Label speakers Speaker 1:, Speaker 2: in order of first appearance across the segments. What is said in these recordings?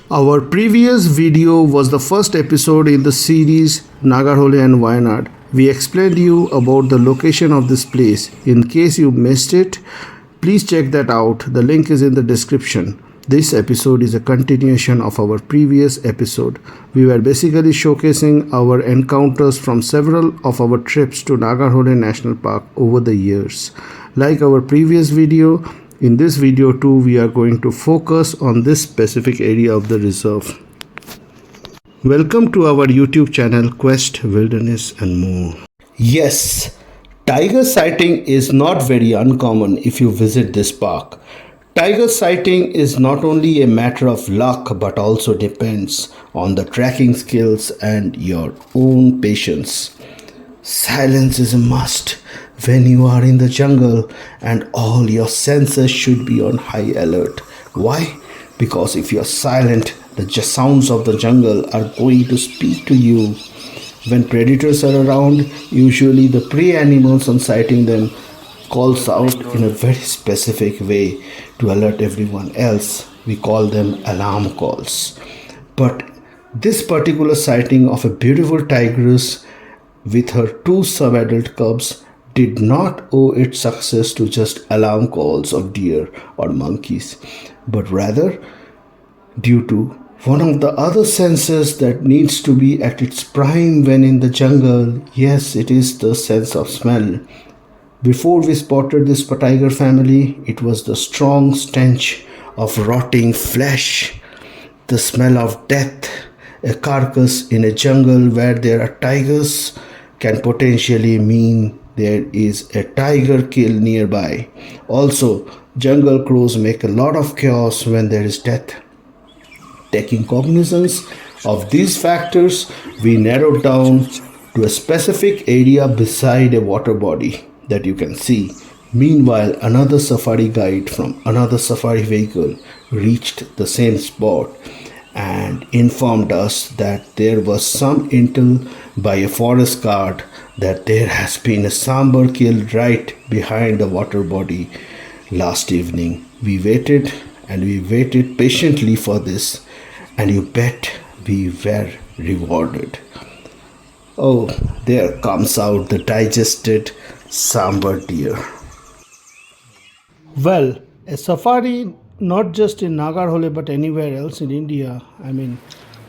Speaker 1: Our previous video was the first episode in the series Nagarhole and Wayanad. We explained you about the location of this place. In case you missed it, please check that out. The link is in the description. This episode is a continuation of our previous episode. We were basically showcasing our encounters from several of our trips to Nagarhole National Park over the years. Like our previous video, in this video too, we are going to focus on this specific area of the reserve. Welcome to our YouTube channel Quest, Wilderness and More. Yes, tiger sighting is not very uncommon if you visit this park. Tiger sighting is not only a matter of luck but also depends on the tracking skills and your own patience. Silence is a must when you are in the jungle, and all your senses should be on high alert. Why? Because if you are silent, the sounds of the jungle are going to speak to you. When predators are around, usually the prey animals on sighting them calls out in a very specific way to alert everyone else. We call them alarm calls. But this particular sighting of a beautiful tigress with her two sub-adult cubs did not owe its success to just alarm calls of deer or monkeys, but rather due to one of the other senses that needs to be at its prime when in the jungle. Yes, it is the sense of smell. Before we spotted this tiger family, it was the strong stench of rotting flesh, the smell of death. A carcass in a jungle where there are tigers can potentially mean there is a tiger kill nearby. Also, jungle crows make a lot of chaos when there is death. Taking cognizance of these factors, we narrowed down to a specific area beside a water body that you can see. Meanwhile, another safari guide from another safari vehicle reached the same spot and informed us that there was some intel by a forest guard that there has been a sambar killed right behind the water body last evening. We waited and we waited patiently for this, and you bet we were rewarded. Oh, there comes out the digested sambar deer. Well, a safari, not just in Nagarhole but anywhere else in India,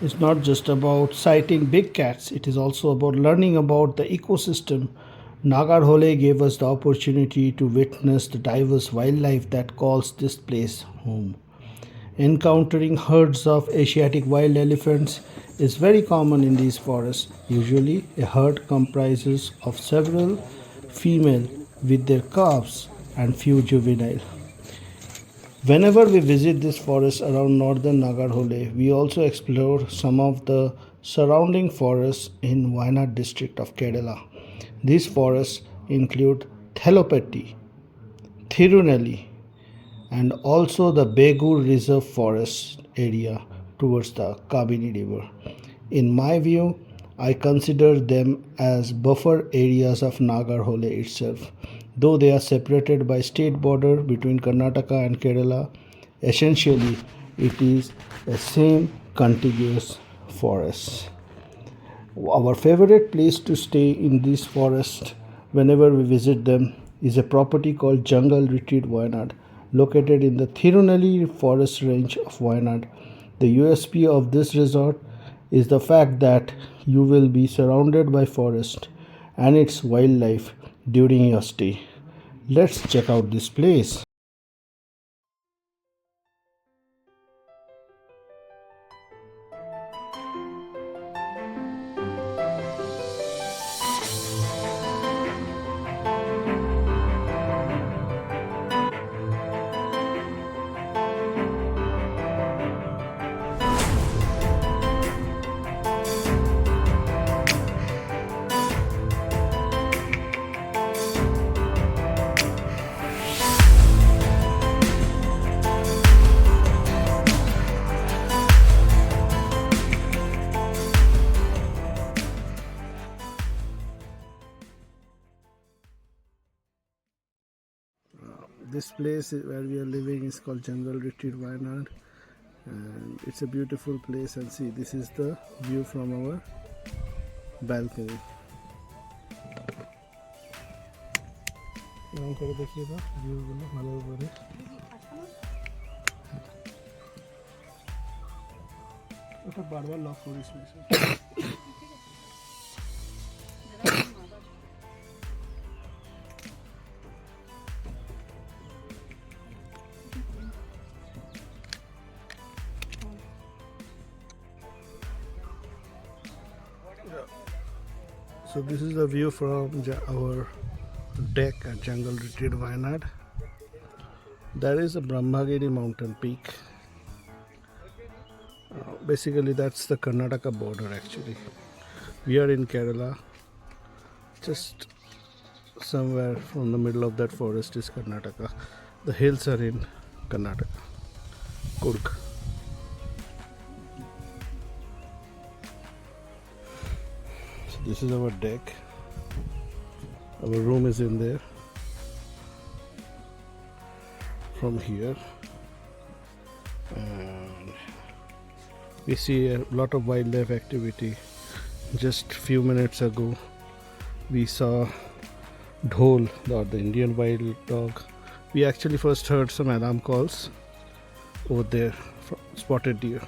Speaker 1: it's not just about sighting big cats, it is also about learning about the ecosystem. Nagarhole gave us the opportunity to witness the diverse wildlife that calls this place home. Encountering herds of Asiatic wild elephants is very common in these forests. Usually, a herd comprises of several female with their calves and few juvenile. Whenever we visit this forest around northern Nagarhole, we also explore some of the surrounding forests in Wayanad district of Kerala. These forests include Thelopeti, Thirunelli, and also the Begur Reserve Forest area towards the Kabini River. In my view, I consider them as buffer areas of Nagarhole itself. Though they are separated by state border between Karnataka and Kerala, essentially it is a same contiguous forest. Our favorite place to stay in this forest whenever we visit them is a property called Jungle Retreat Wayanad, located in the Thirunelli forest range of Wayanad. The USP of this resort is the fact that you will be surrounded by forest and its wildlife during your stay. Let's check out this place. This place where we are living is called Jungle Retreat Wayanad. And it's a beautiful place, and see, this is the view from our balcony. এরকম করে দেখিয়ে দাও ভিউগুলো ভালো করে। ওটা বারবার lock করিস না। So this is the view from our deck at Jungle Retreat Wayanad. That is a Brahmagiri mountain peak. Basically that's the Karnataka border actually. We are in Kerala. Just somewhere from the middle of that forest is Karnataka. The hills are in Karnataka. Kurg. This is our deck. Our room is in there. From here, and we see a lot of wildlife activity. Just few minutes ago, we saw dhole, or the Indian wild dog. We actually first heard some alarm calls over there from spotted deer.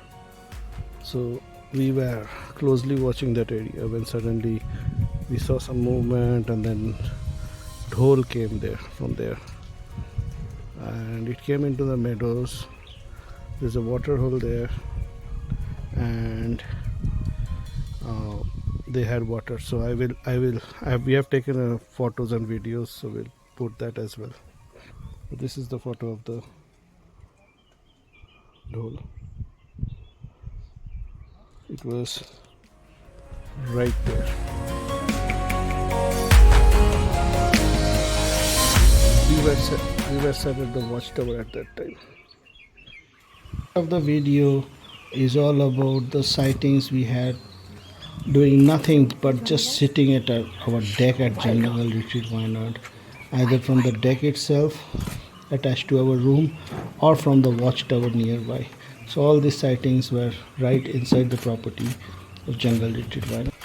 Speaker 1: So we were closely watching that area when suddenly we saw some movement, and then dhole came there from there, and it came into the meadows. There's a water hole there, and they had water. So we have taken photos and videos, so we'll put that as well. This is the photo of the dhole. It was right there. We were set at the watchtower at that time. Of the video is all about the sightings we had, doing nothing but just sitting at our deck at Jungle Retreat Wayanad, either from the deck itself attached to our room or from the watchtower nearby. So all these sightings were right inside the property of Jungle Retreat Wayanad.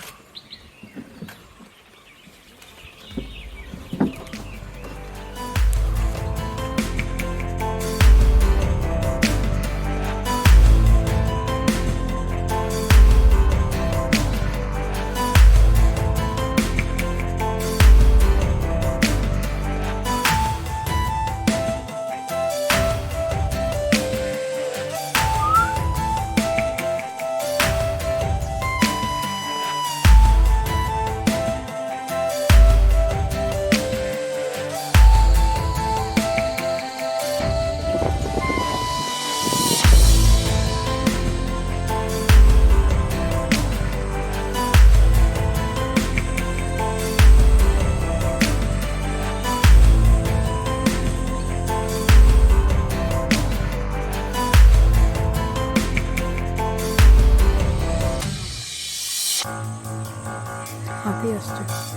Speaker 2: হাতি আসছে।